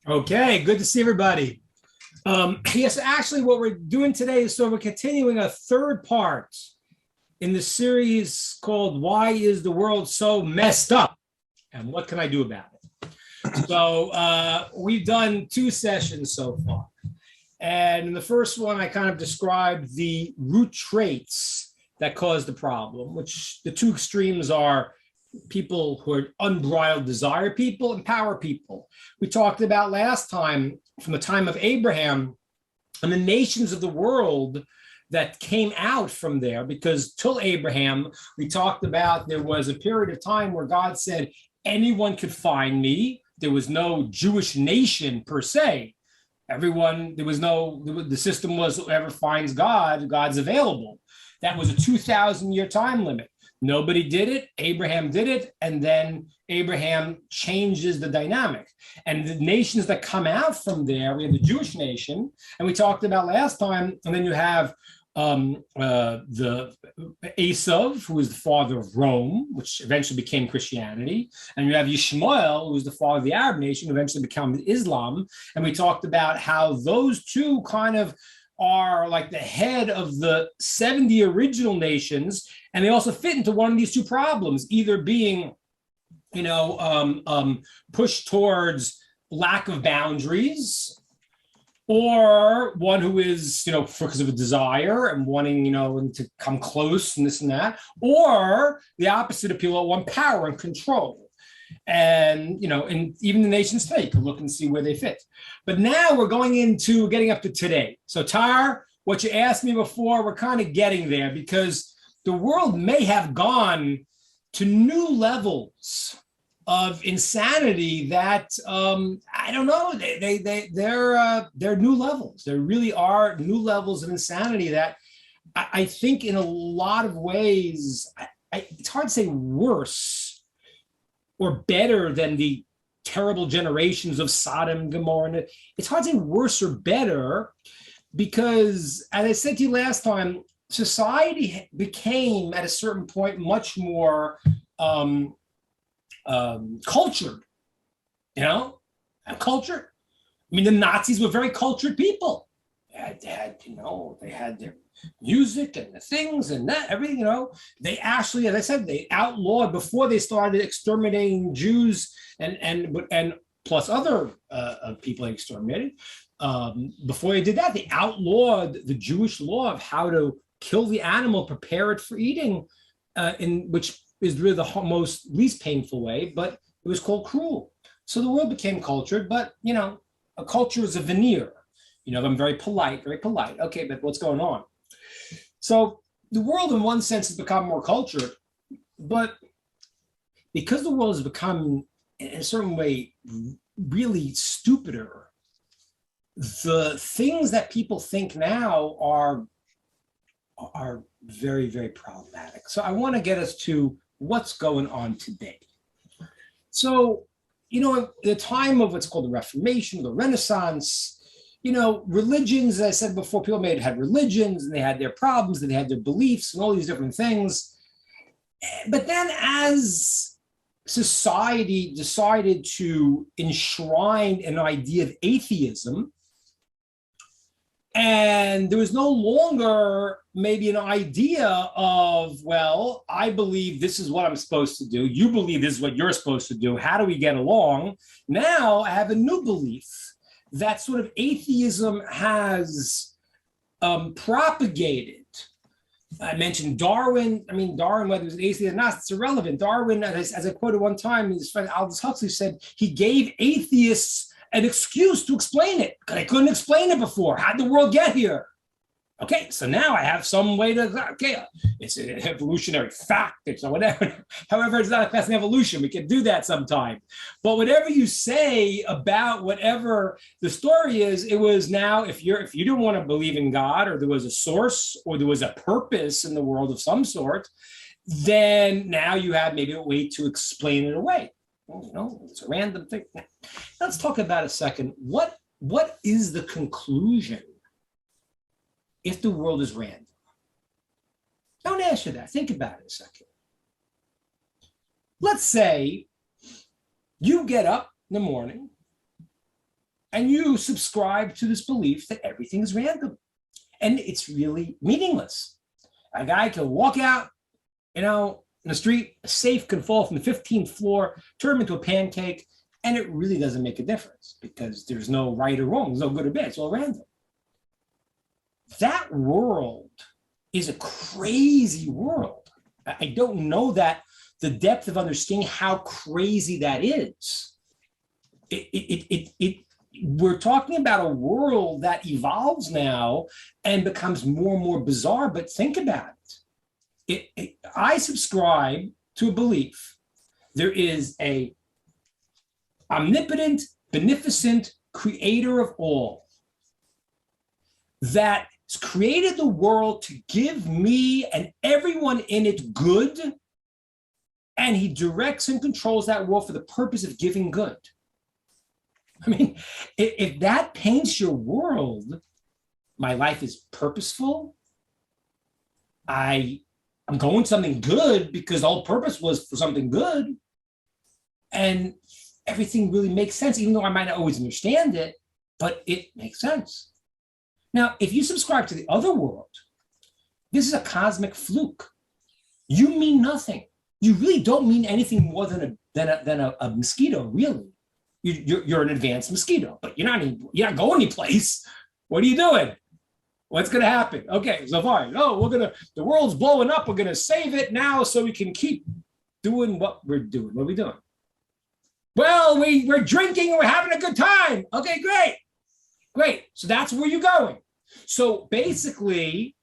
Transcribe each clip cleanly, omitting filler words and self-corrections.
Okay, good to see everybody. Yes, actually, what we're doing today is we're continuing a third part in the series called Why is the World So Messed Up? And What Can I Do About It? We've done two sessions so far. And in the first one, I kind of described the root traits that cause the problem, which the two extremes are people who are unbridled desire people and power people. We talked about last time from the time of Abraham and the nations of the world that came out from there, because till Abraham, we talked about there was a period of time where God said, anyone could find me. There was no Jewish nation per se. The system was whoever finds God, God's available. That was a 2,000-year time limit. Nobody did it. Abraham did it. And then Abraham changes the dynamic. And the nations that come out from there, we have the Jewish nation, and we talked about last time. And then you have the Esav, who is the father of Rome, which eventually became Christianity. And you have Yishmael, who is the father of the Arab nation, who eventually became Islam. And we talked about how those two kind of are like the head of the 70 original nations, and they also fit into one of these two problems, either being, pushed towards lack of boundaries, or one who is, because of a desire and wanting, to come close and this and that, or the opposite of people that want power and control. And and even the nations take a look and see where they fit. But now we're getting up to today. So Tar, what you asked me before, we're kind of getting there, because the world may have gone to new levels of insanity that I don't know. They're new levels. There really are new levels of insanity that I think in a lot of ways, it's hard to say worse or better than the terrible generations of Sodom and Gomorrah. It's hard to say worse or better, because, as I said to you last time, society became, at a certain point, much more cultured, cultured. I mean, the Nazis were very cultured people. They had their music and the things and that everything. They actually, as I said, they outlawed before they started exterminating Jews and plus other people they exterminated. Before they did that, they outlawed the Jewish law of how to kill the animal, prepare it for eating, in which is really the least painful way, but it was called cruel. So the world became cultured, but a culture is a veneer. I'm very polite. Okay, but what's going on? So the world, in one sense, has become more cultured, but because the world has become, in a certain way, really stupider, the things that people think now are very, very problematic. So I want to get us to what's going on today. So, the time of what's called the Reformation, the Renaissance, religions, as I said before, people had religions and they had their problems and they had their beliefs and all these different things. But then as society decided to enshrine an idea of atheism, and there was no longer maybe an idea of, well, I believe this is what I'm supposed to do. You believe this is what you're supposed to do. How do we get along? Now I have a new belief that sort of atheism has propagated. I mentioned Darwin. Darwin, whether he was an atheist or not, it's irrelevant. Darwin, as I quoted one time, his friend Aldous Huxley said he gave atheists an excuse to explain it, because I couldn't explain it before. How'd the world get here? Okay, so now I have some way to, it's an evolutionary fact, it's whatever. However, it's not a class in evolution. We can do that sometime. But whatever you say about whatever the story is, it was now, if you didn't want to believe in God, or there was a source, or there was a purpose in the world of some sort, then now you have maybe a way to explain it away. It's a random thing. Let's talk about a second. What is the conclusion if the world is random? Don't answer that. Think about it a second. Let's say you get up in the morning and you subscribe to this belief that everything is random. And it's really meaningless. A guy can walk out, in the street, a safe can fall from the 15th floor, turn him into a pancake, and it really doesn't make a difference because there's no right or wrong, there's no good or bad, it's all random. That world is a crazy world. I don't know that the depth of understanding how crazy that is. We're talking about a world that evolves now and becomes more and more bizarre, but think about it. I subscribe to a belief. There is a omnipotent, beneficent creator of all that has created the world to give me and everyone in it good, and he directs and controls that world for the purpose of giving good. I mean, if that paints your world, my life is purposeful. I'm going something good because the whole purpose was for something good. And everything really makes sense, even though I might not always understand it, but it makes sense. Now, if you subscribe to the other world, this is a cosmic fluke. You mean nothing. You really don't mean anything more than a mosquito, really. You're an advanced mosquito, but you're not going anyplace. What are you doing? What's going to happen? Okay, so far, the world's blowing up. We're going to save it now so we can keep doing what we're doing. What are we doing? Well, we're drinking and we're having a good time. Okay, great. So that's where you're going. So basically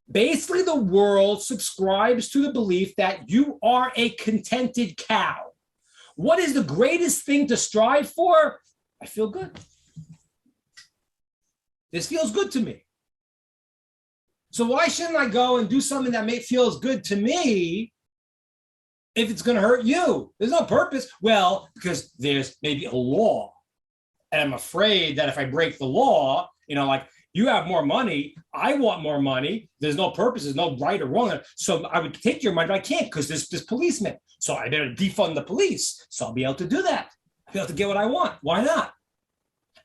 the world subscribes to the belief that you are a contented cow. What is the greatest thing to strive for? I feel good. This feels good to me. So why shouldn't I go and do something that feels good to me if it's going to hurt you? There's no purpose. Well, because there's maybe a law. And I'm afraid that if I break the law, like you have more money, I want more money. There's no purpose. There's no right or wrong. So I would take your money, but I can't because there's this policeman. So I better defund the police. So I'll be able to do that. I'll be able to get what I want. Why not?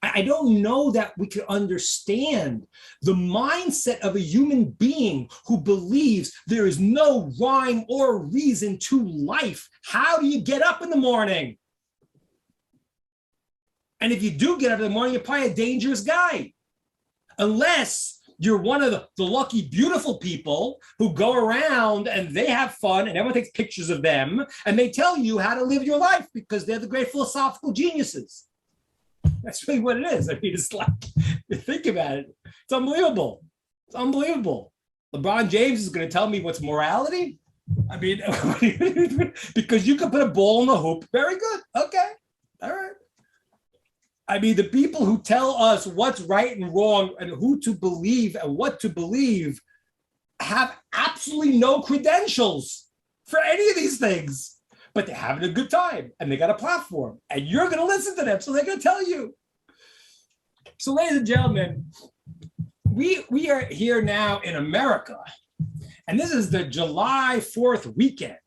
I don't know that we could understand the mindset of a human being who believes there is no rhyme or reason to life. How do you get up in the morning? And if you do get up in the morning, you're probably a dangerous guy. Unless you're one of the lucky, beautiful people who go around and they have fun and everyone takes pictures of them and they tell you how to live your life because they're the great philosophical geniuses. That's really what it is. I mean, it's like, think about it. It's unbelievable. It's unbelievable. LeBron James is going to tell me what's morality? I mean, because you can put a ball in the hoop. Very good. Okay. All right. I mean, the people who tell us what's right and wrong and who to believe and what to believe have absolutely no credentials for any of these things, but they're having a good time and they got a platform and you're going to listen to them. So they're going to tell you. So ladies and gentlemen, we are here now in America, and this is the July 4th weekend.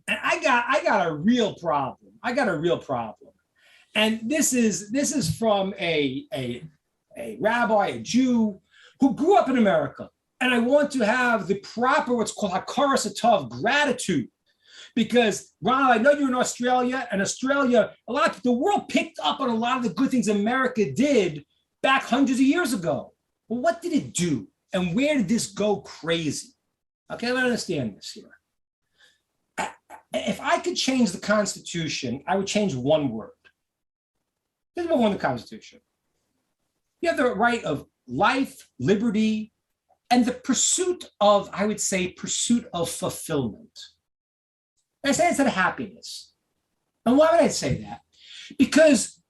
And I got a real problem. And this is from a rabbi, a Jew who grew up in America. And I want to have the proper, what's called hakaras hatov, gratitude. Because Ronald, I know you're in Australia, and Australia, the world picked up on a lot of the good things America did back hundreds of years ago. Well, what did it do? And where did this go crazy? Okay, let's understand this here. If I could change the Constitution, I would change one word. This is what won the Constitution. You have the right of life, liberty, and the pursuit of, I would say, pursuit of fulfillment. And I say instead of happiness. And why would I say that? Because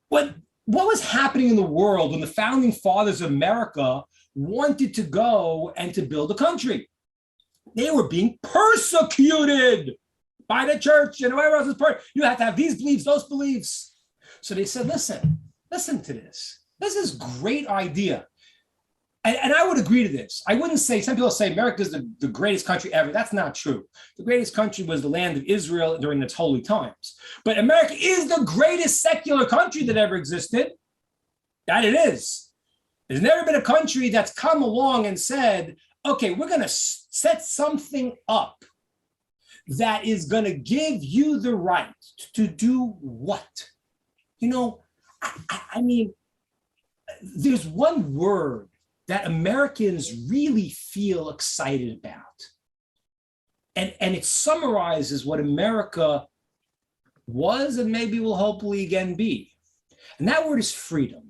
what was happening in the world when the founding fathers of America wanted to go and to build a country? They were being persecuted by the church and whoever else was you have to have these beliefs, those beliefs. So they said, listen to this. This is a great idea. And I would agree to this. I wouldn't say, some people say America is the greatest country ever. That's not true. The greatest country was the land of Israel during its holy times. But America is the greatest secular country that ever existed. That it is. There's never been a country that's come along and said, okay, we're going to set something up that is going to give you the right to do what? You know, I mean, there's one word that Americans really feel excited about. And it summarizes what America was and maybe will hopefully again be. And that word is freedom.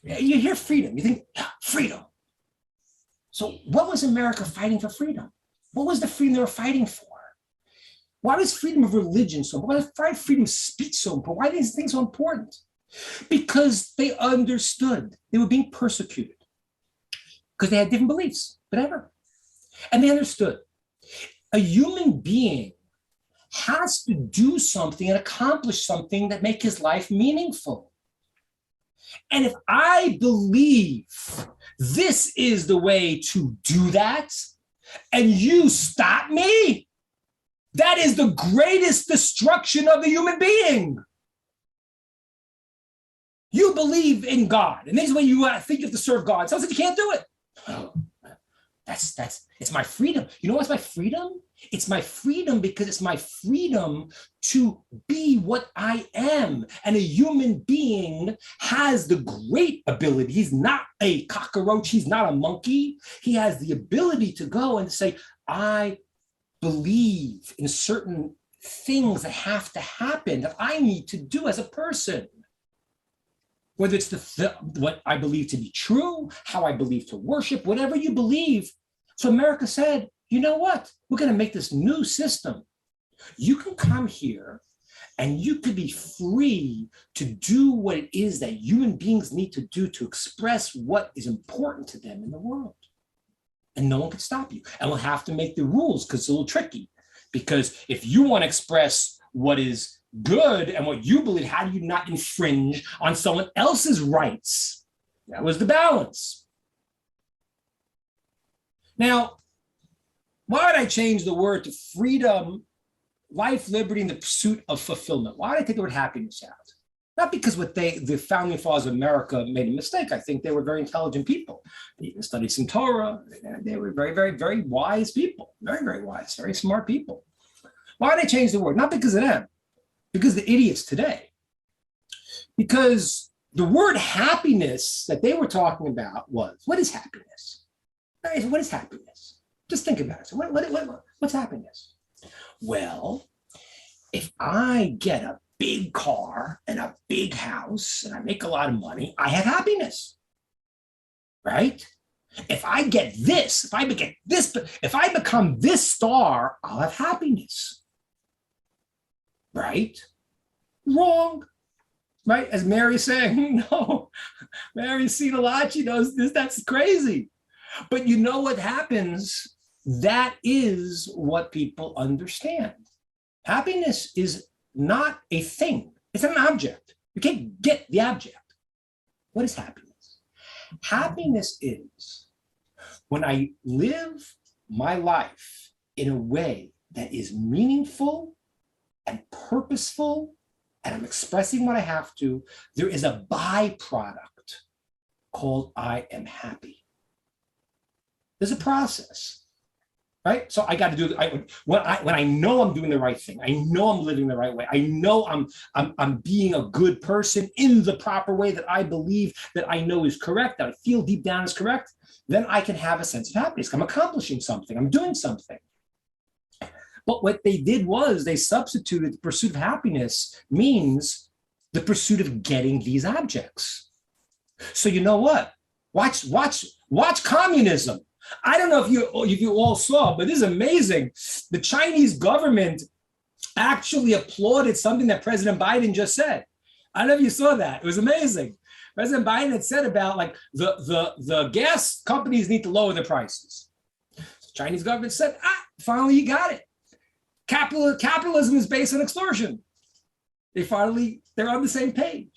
You hear freedom, you think, freedom. So what was America fighting for freedom? What was the freedom they were fighting for? Why was freedom of religion so important? Why was freedom of speech so important? Why are these things so important? Because they understood they were being persecuted because they had different beliefs, whatever. And they understood a human being has to do something and accomplish something that make his life meaningful. And if I believe this is the way to do that, and you stop me, that is the greatest destruction of the human being. You believe in God, and this is when you think you have to serve God. Someone said you can't do it. Oh, it's my freedom. You know what's my freedom? It's my freedom because it's my freedom to be what I am. And a human being has the great ability. He's not a cockroach. He's not a monkey. He has the ability to go and say, I believe in certain things that have to happen that I need to do as a person. Whether it's what I believe to be true, how I believe to worship, whatever you believe. So America said, you know what? We're going to make this new system. You can come here and you could be free to do what it is that human beings need to do to express what is important to them in the world. And no one can stop you. And we'll have to make the rules because it's a little tricky. Because if you want to express what is good and what you believe, how do you not infringe on someone else's rights? That was the balance. Now, why did I change the word to freedom, life, liberty, and the pursuit of fulfillment? Why did I take the word happiness out? Not because the founding fathers of America made a mistake. I think they were very intelligent people. They even studied some Torah. They were very, very, very wise people. Very, very wise, very smart people. Why did I change the word? Not because of them, because the idiots today. Because the word happiness that they were talking about was, what is happiness? What is happiness? Just think about it. So what's happiness? Well, if I get a big car and a big house and I make a lot of money, I have happiness, right? If I get this, if I become this star, I'll have happiness, right? Wrong, right? As Mary's saying, no, Mary's seen a lot. She knows this, that's crazy. But you know what happens? That is what people understand. Happiness is not a thing. It's not an object. You can't get the object. What is happiness? Happiness is when I live my life in a way that is meaningful and purposeful, and I'm expressing what I have to. There is a byproduct called I am happy. There's a process, right? So I got to do when I know I'm doing the right thing. I know I'm living the right way. I know I'm being a good person in the proper way that I believe that I know is correct, that I feel deep down is correct. Then I can have a sense of happiness. I'm accomplishing something. I'm doing something. But what they did was they substituted the pursuit of happiness means the pursuit of getting these objects. So you know what? Watch communism. I don't know if you all saw, but this is amazing. The Chinese government actually applauded something that President Biden just said. I don't know if you saw that. It was amazing. President Biden had said about like the gas companies need to lower their prices. The Chinese government said, finally you got it. Capitalism is based on extortion. They're on the same page.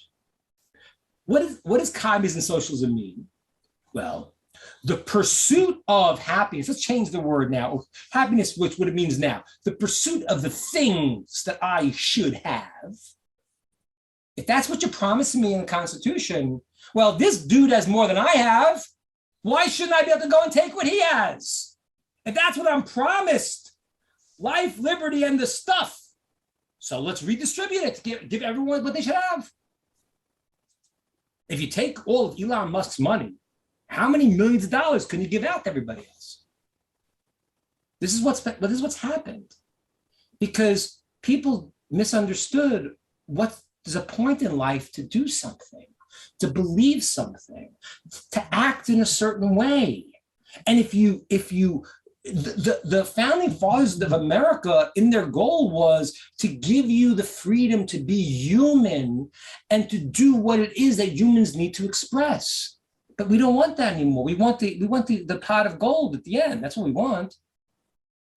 What does communism and socialism mean? Well, the pursuit of happiness, let's change the word now. Happiness, which what it means now, the pursuit of the things that I should have. If that's what you're promising me in the Constitution, well, this dude has more than I have. Why shouldn't I be able to go and take what he has? If that's what I'm promised, life, liberty, and the stuff. So let's redistribute it, give everyone what they should have. If you take all of Elon Musk's money, how many millions of dollars can you give out to everybody else? This is what's happened, because people misunderstood what there's a point in life to do something, to believe something, to act in a certain way. And if you the founding fathers of America, in their goal was to give you the freedom to be human and to do what it is that humans need to express. But we don't want that anymore. We want the pot of gold at the end. That's what we want.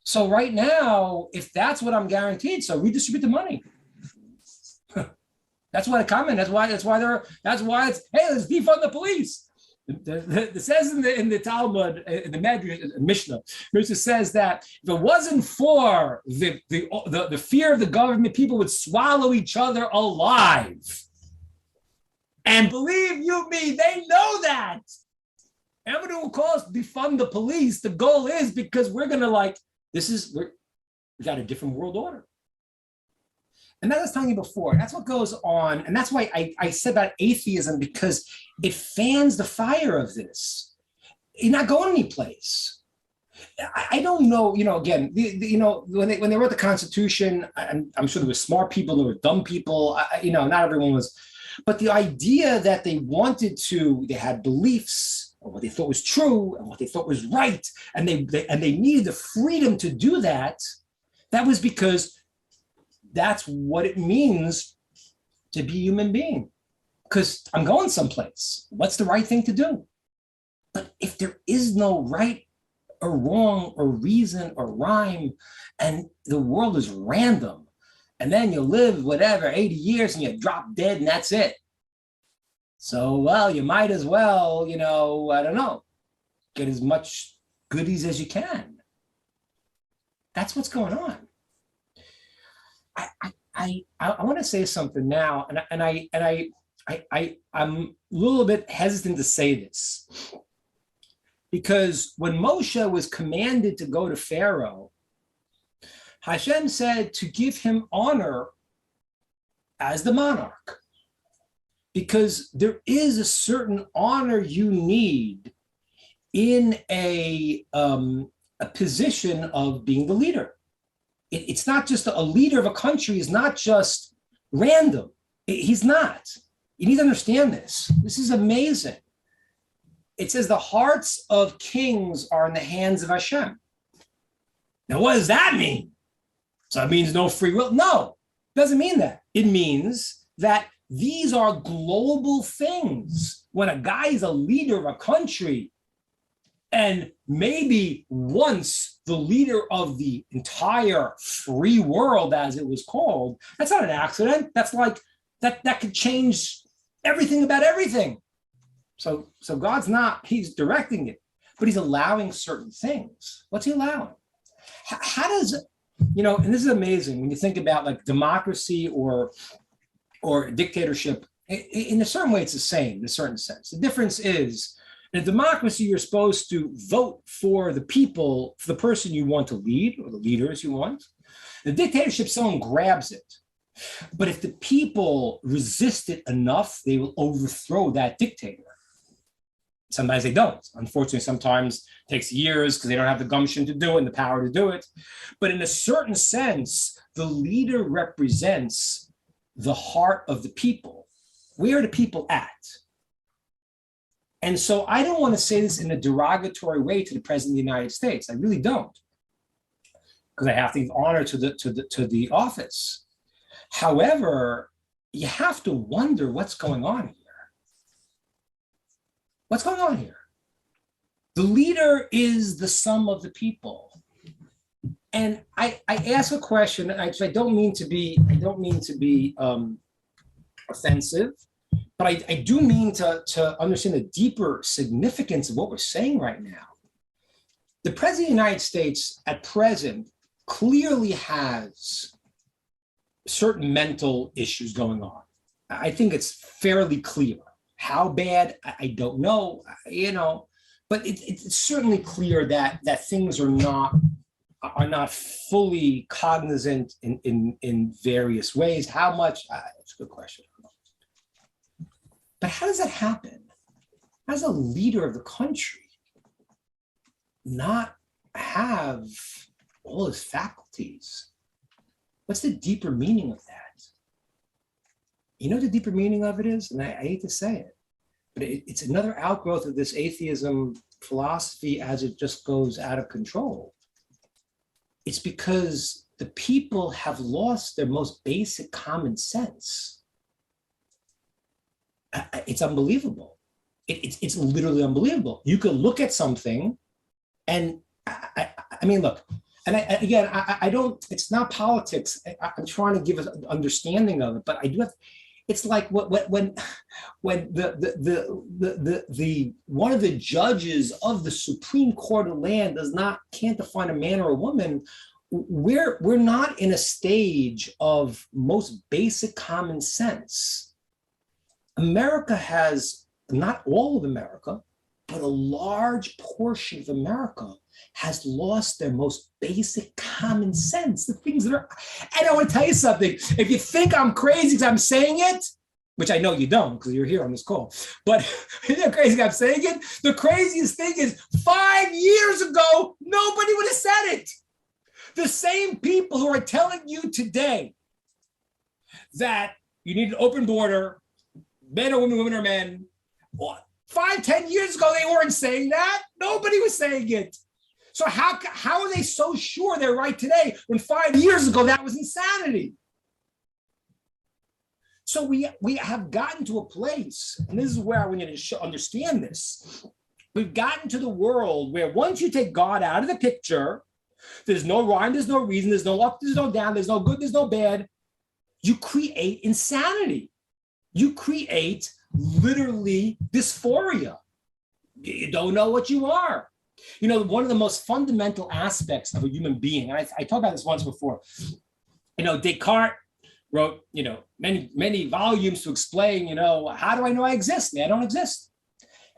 So right now, if that's what I'm guaranteed, so redistribute the money. That's why they come in. That's why it's, hey, let's defund the police. It says in the Talmud, in the Medrash, Mishnah, Mishnah says that if it wasn't for the fear of the government, people would swallow each other alive. And believe you me, they know that. Everyone who calls defund the police, the goal is because we're gonna we got a different world order. And that I was telling you before, that's what goes on. And that's why I said about atheism, because it fans the fire of this. You're not going anyplace. I don't know, again, when they wrote the Constitution, I'm sure there were smart people, there were dumb people, not everyone was, but the idea that they had beliefs, or what they thought was true, and what they thought was right, and they needed the freedom to do that, that was because that's what it means to be a human being. Because I'm going someplace. What's the right thing to do? But if there is no right or wrong or reason or rhyme, and the world is random, and then you live 80 years and you drop dead and that's it. So, well, you might as well, I don't know, get as much goodies as you can. That's what's going on. I want to say something now, and I'm a little bit hesitant to say this, because when Moshe was commanded to go to Pharaoh, Hashem said to give him honor as the monarch, because there is a certain honor you need in a position of being the leader. It's not just a leader of a country is not just random. He's not. You need to understand this. This is amazing. It says the hearts of kings are in the hands of Hashem. Now, what does that mean? So it means no free will? No, it doesn't mean that. It means that these are global things. When a guy is a leader of a country, and maybe once the leader of the entire free world, as it was called, that's not an accident. That's like, that could change everything about everything. So God's he's directing it, but he's allowing certain things. What's he allowing? How does, and this is amazing when you think about like democracy or dictatorship, in a certain way, it's the same in a certain sense. The difference is, in a democracy, you're supposed to vote for the people, for the person you want to lead, or the leaders you want. In a dictatorship, someone grabs it. But if the people resist it enough, they will overthrow that dictator. Sometimes they don't. Unfortunately, sometimes it takes years because they don't have the gumption to do it and the power to do it. But in a certain sense, the leader represents the heart of the people. Where are the people at? And so I don't want to say this in a derogatory way to the President of the United States. I really don't, because I have to give honor to the office. However, you have to wonder what's going on here. What's going on here? The leader is the sum of the people. And I ask a question, and I don't mean to be offensive, but I do mean to understand the deeper significance of what we're saying right now. The President of the United States at present clearly has certain mental issues going on. I think it's fairly clear. How bad, I don't know, but it's certainly clear that things are not fully cognizant in various ways. How much? It's a good question. But how does that happen? How does a leader of the country not have all his faculties? What's the deeper meaning of that? You know what the deeper meaning of it is? And I hate to say it, but it's another outgrowth of this atheism philosophy as it just goes out of control. It's because the people have lost their most basic common sense. It's unbelievable. It's literally unbelievable. You could look at something and I mean, look, and I don't, it's not politics. I'm trying to give an understanding of it, but I do have, it's like when the one of the judges of the Supreme Court of the land can't define a man or a woman, we're not in a stage of most basic common sense. America has, not all of America, but a large portion of America has lost their most basic common sense, the things that are, and I want to tell you something, if you think I'm crazy because I'm saying it, which I know you don't because you're here on this call, but you're crazy because I'm saying it, the craziest thing is 5 years ago, nobody would have said it. The same people who are telling you today that you need an open border, men or women, women or men, 5-10 years ago, they weren't saying that. Nobody was saying it. So how are they so sure they're right today when 5 years ago that was insanity? So we have gotten to a place, and this is where I want you to understand this. We've gotten to the world where once you take God out of the picture, there's no rhyme, there's no reason, there's no up, there's no down, there's no good, there's no bad. You create insanity. You create literally dysphoria. You don't know what you are. You know, one of the most fundamental aspects of a human being, and I talked about this once before, Descartes wrote, many volumes to explain, how do I know I exist? I don't exist.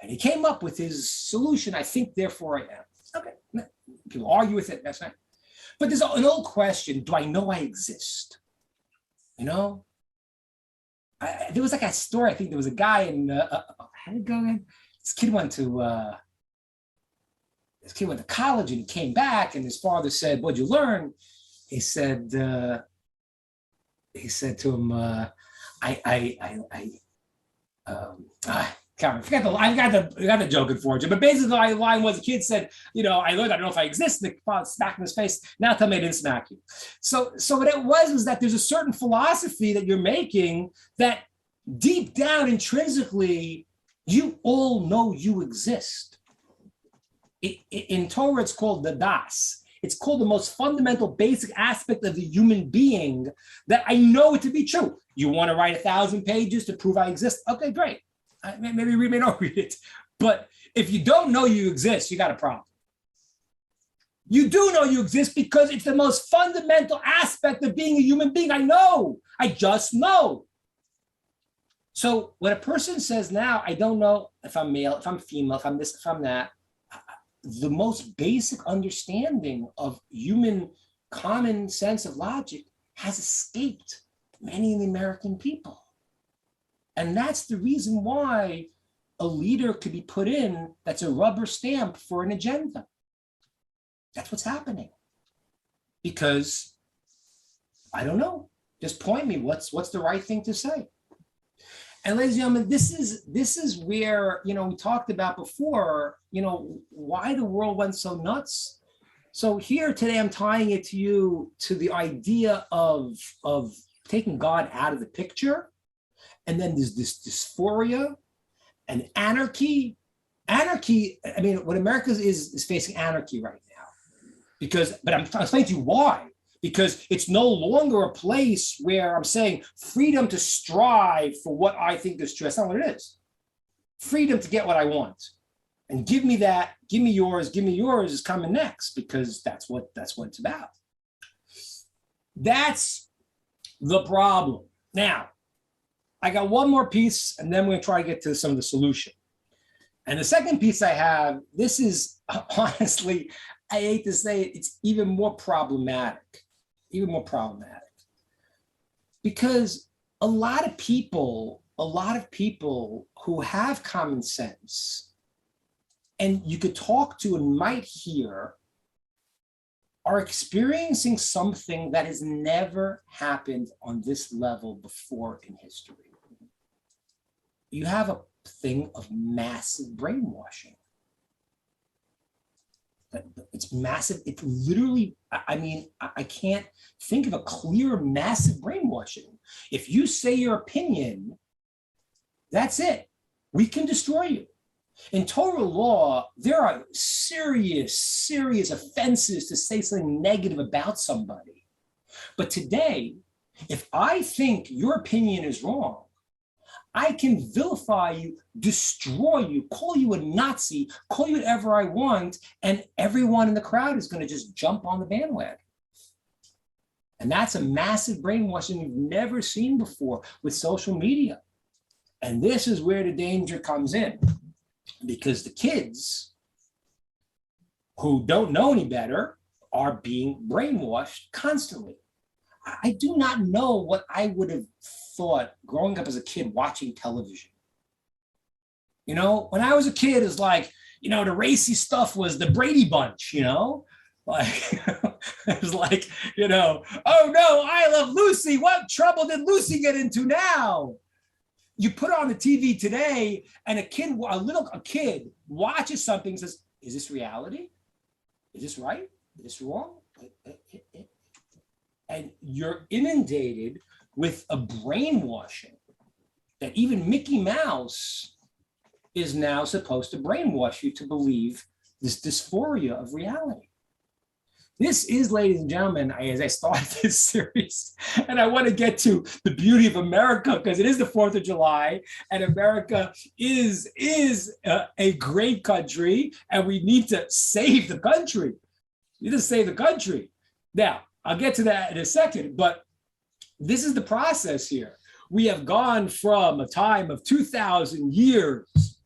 And he came up with his solution, I think, therefore I am. Okay, people argue with it, that's right. But there's an old question, do I know I exist? There was like a story, I think there was a guy in, how did it go in? This kid went to college and he came back and his father said, what'd you learn? He said to him, I forgot I got the joke for you, but basically the line was the kid said, I learned I don't know if I exist, and the father smacked him in his face. Now tell me I didn't smack you. So what it was that there's a certain philosophy that you're making that deep down intrinsically, you all know you exist. In Torah, it's called the das. It's called the most fundamental, basic aspect of the human being that I know it to be true. You want to write 1,000 pages to prove I exist? Okay, great. Maybe read, maybe not read it. But if you don't know you exist, you got a problem. You do know you exist because it's the most fundamental aspect of being a human being. I know. I just know. So when a person says now, I don't know if I'm male, if I'm female, if I'm this, if I'm that, the most basic understanding of human common sense of logic has escaped many of the American people. And that's the reason why a leader could be put in that's a rubber stamp for an agenda. That's what's happening. Because I don't know, just point me, what's the right thing to say? And ladies and gentlemen, this is where, we talked about before, why the world went so nuts. So here today, I'm tying it to the idea of taking God out of the picture. And then there's this dysphoria and anarchy. Anarchy, what America is facing anarchy right now. But I'm explaining to you why. because it's no longer a place where I'm saying freedom to strive for what I think is true. That's not what it is. Freedom to get what I want. And give me that, give me yours is coming next, because that's what it's about. That's the problem. Now, I got one more piece, and then we're going to try to get to some of the solution. And the second piece I have, this is honestly, I hate to say it, it's even more problematic. Because a lot of people who have common sense, and you could talk to and might hear, are experiencing something that has never happened on this level before in history. You have a thing of massive brainwashing. It's massive. It's literally, I mean, I can't think of a clearer massive brainwashing. If you say your opinion, that's it. We can destroy you. In Torah law, there are serious offenses to say something negative about somebody. But today, if I think your opinion is wrong, I can vilify you, destroy you, call you a Nazi, call you whatever I want, and everyone in the crowd is going to just jump on the bandwagon. And that's a massive brainwashing we've never seen before with social media. And this is where the danger comes in. Because the kids who don't know any better are being brainwashed constantly. I do not know what I would have thought growing up as a kid watching television. You know, when I was a kid, it's like, you know, the racy stuff was the Brady Bunch, you know? Like, it was like, you know, oh no, I Love Lucy. What trouble did Lucy get into now? You put on the TV today, and a kid watches something and says, is this reality? Is this right? Is this wrong? And you're inundated with a brainwashing that even Mickey Mouse is now supposed to brainwash you to believe this dysphoria of reality. This is, ladies and gentlemen, as I start this series, and I want to get to the beauty of America, because it is the 4th of July, and America is a great country, and we need to save the country. We need to save the country. Now, I'll get to that in a second, but this is the process here. We have gone from a time of 2,000 years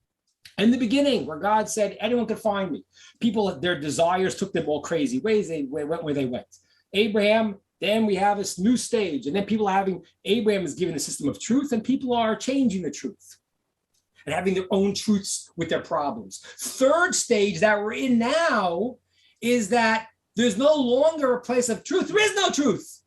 in the beginning, where God said, anyone could find me. People, their desires took them all crazy ways. They went where they went. Abraham, then we have this new stage. And then people are Abraham is given a system of truth, and people are changing the truth and having their own truths with their problems. Third stage that we're in now is that there's no longer a place of truth. There is no truth.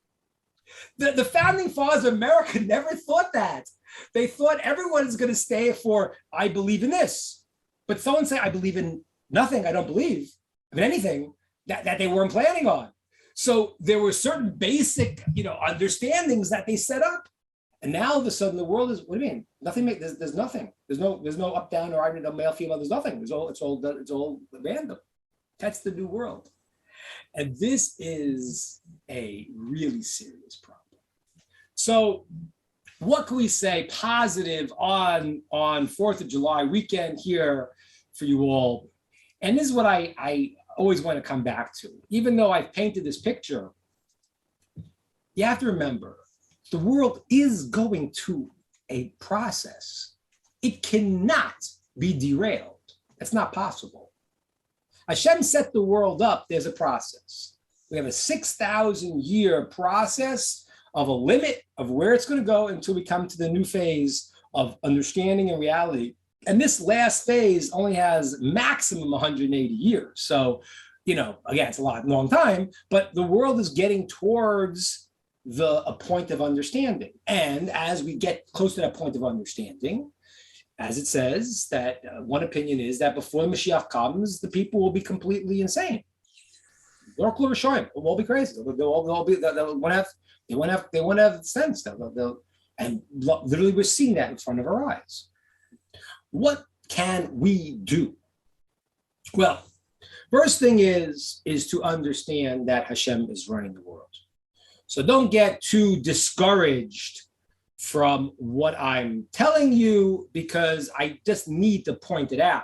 The founding fathers of America never thought that. They thought everyone is going to stay for, I believe in this. But someone say, I believe in nothing, I don't believe in anything that they weren't planning on. So there were certain basic, understandings that they set up. And now all of a sudden the world is, what do you mean? Nothing, there's nothing. There's no up, down, or either male, female, there's nothing. It's all random. That's the new world. And this is a really serious problem. So what can we say positive on 4th of July weekend here for you all? And this is what I always want to come back to. Even though I've painted this picture, you have to remember, the world is going to a process. It cannot be derailed. That's not possible. Hashem set the world up, there's a process. We have a 6,000-year process of a limit of where it's going to go until we come to the new phase of understanding and reality. And this last phase only has maximum 180 years. So, again, it's a long time, but the world is getting towards a point of understanding. And as we get close to that point of understanding, as it says, that one opinion is that before Mashiach comes, the people will be completely insane. They'll all be crazy. They won't have sense. And literally, we're seeing that in front of our eyes. What can we do? Well, first thing is to understand that Hashem is running the world. So don't get too discouraged from what I'm telling you, because I just need to point it out.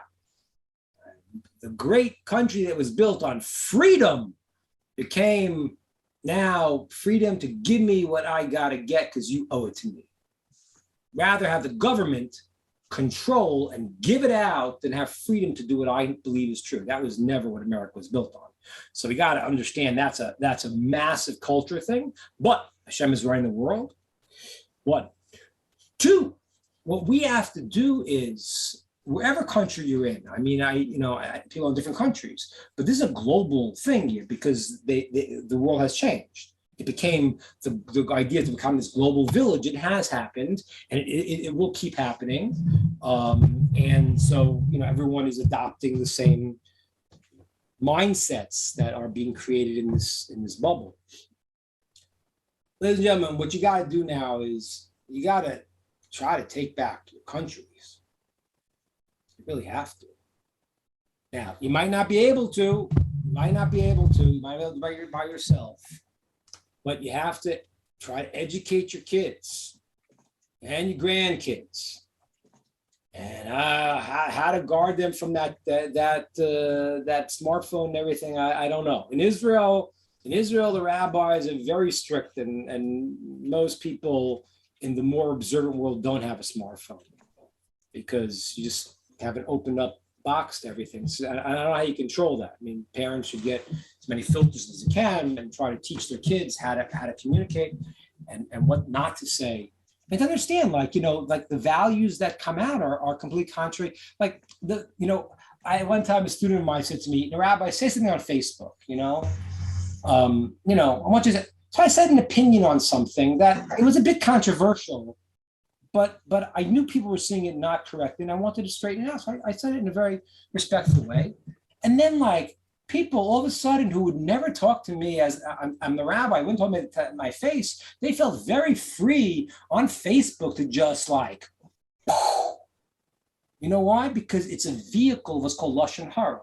The great country that was built on freedom became now freedom to give me what I got to get because you owe it to me. Rather have the government control and give it out than have freedom to do what I believe is true. That was never what America was built on. So we got to understand that's a massive culture thing, but Hashem is running the world. One. Two, what we have to do is, wherever country you're in, I mean, people in different countries, but this is a global thing here because the world has changed. It became the idea to become this global village. It has happened, and it will keep happening. And so, everyone is adopting the same mindsets that are being created in this bubble. Ladies and gentlemen, what you got to do now is you got to try to take back your countries. You really have to. Now, you might not be able to. You might be able to do it by yourself. But you have to try to educate your kids and your grandkids, and how to guard them from that smartphone and everything. I don't know. In Israel, the rabbis are very strict, and most people in the more observant world don't have a smartphone because you just have an open up box to everything. So I don't know how you control that. I mean, parents should get as many filters as they can and try to teach their kids how to communicate and what not to say. And to understand, like the values that come out are completely contrary. Like one time a student of mine said to me, Rabbi, say something on Facebook, I want you to. So I said an opinion on something that it was a bit controversial, but I knew people were seeing it not correctly, and I wanted to straighten it out. So I said it in a very respectful way. And then, people all of a sudden who would never talk to me as I'm the rabbi, wouldn't talk to me in my face, they felt very free on Facebook to just you know why? Because it's a vehicle of what's called Lashon Hara.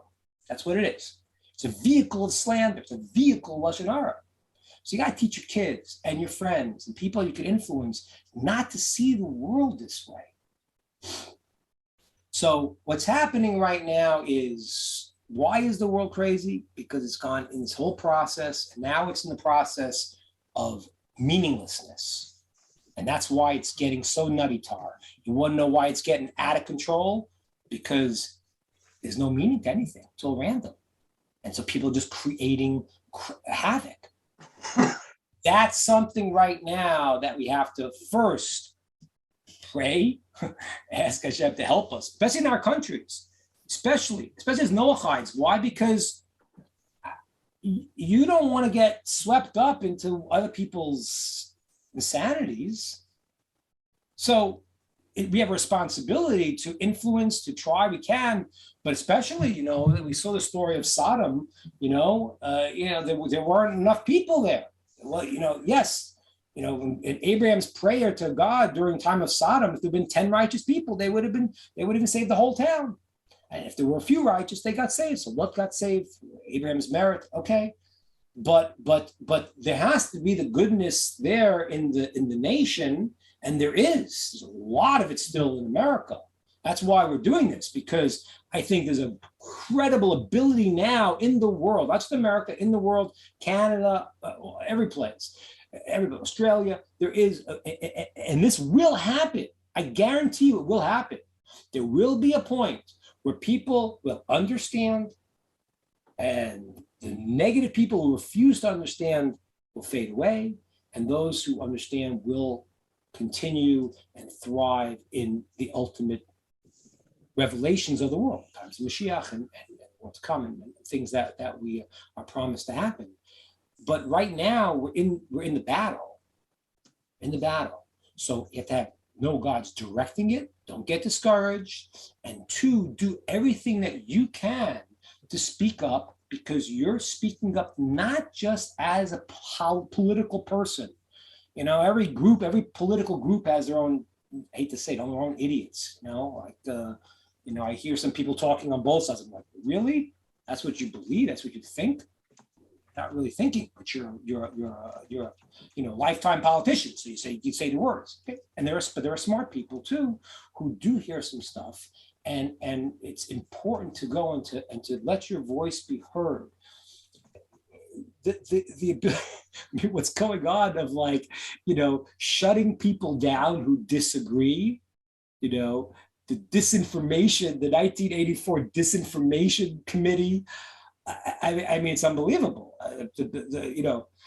That's what it is. It's a vehicle of slander. It's a vehicle of Lashon Hara. So you got to teach your kids and your friends and people you can influence not to see the world this way. So what's happening right now is, why is the world crazy? Because it's gone in this whole process, and now it's in the process of meaninglessness. And that's why it's getting so nutty tar. You want to know why it's getting out of control? Because there's no meaning to anything. It's all random. And so people are just creating havoc. That's something right now that we have to first pray, ask Hashem to help us, especially in our countries, especially as Noachites. Why? Because you don't want to get swept up into other people's insanities. So we have a responsibility to influence, to try. We can, but especially, we saw the story of Sodom. There weren't enough people there. Well, yes, in Abraham's prayer to God during the time of Sodom, if there'd been 10 righteous people, they would have saved the whole town. And if there were a few righteous, they got saved. So what got saved? Abraham's merit, okay. But there has to be the goodness there in the nation, and there's a lot of it still in America. That's why we're doing this, because I think there's a credible ability now in the world, not just America, in the world, Canada, every place, Australia, there is, and this will happen. I guarantee you it will happen. There will be a point where people will understand, and the negative people who refuse to understand will fade away, and those who understand will continue and thrive in the ultimate revelations of the world, times of Mashiach and what's coming, and things that we are promised to happen. But right now we're in the battle. So you have to know God's directing it. Don't get discouraged. And two, do everything that you can to speak up, because you're speaking up not just as a political person. Every political group has their own, I hate to say it, their own idiots. I hear some people talking on both sides. I'm like, really? That's what you believe? That's what you think? not really thinking, but you're a lifetime politician. So you say the words, okay? And there are smart people too who do hear some stuff, and it's important to go and to let your voice be heard. What's going on of shutting people down who disagree, the disinformation, the 1984 disinformation committee. I mean, it's unbelievable.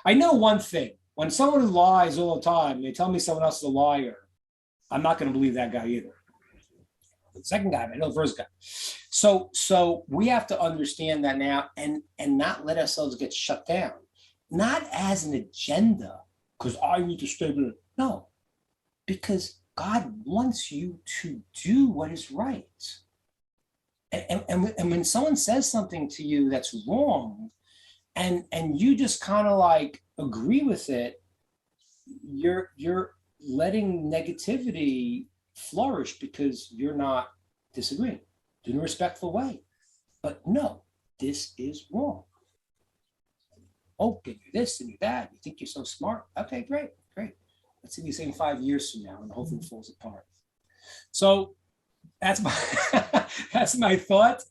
I know one thing: when someone lies all the time, they tell me someone else is a liar, I'm not going to believe that guy either. The second guy, I know the first guy. So we have to understand that now, and not let ourselves get shut down, not as an agenda, because I need to stay there. No, because God wants you to do what is right. And when someone says something to you that's wrong, and you just kind of agree with it, you're letting negativity flourish because you're not disagreeing. Do it in a respectful way. But no, this is wrong. Oh, can you this and you that? You think you're so smart? Okay, great. Let's see you saying 5 years from now, and the whole thing falls apart. So that's my thought,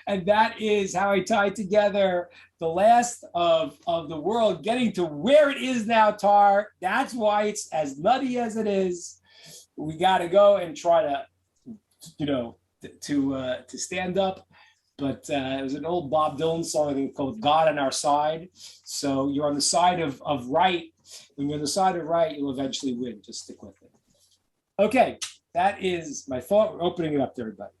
and that is how I tie together the last of the world getting to where it is now, Tar. That's why it's as nutty as it is. We got to go and try to, to stand up. But it was an old Bob Dylan song, I think, called "God on Our Side." So you're on the side of right. When you're on the side of right, you'll eventually win. Just stick with it. Okay, that is my thought. We're opening it up to everybody.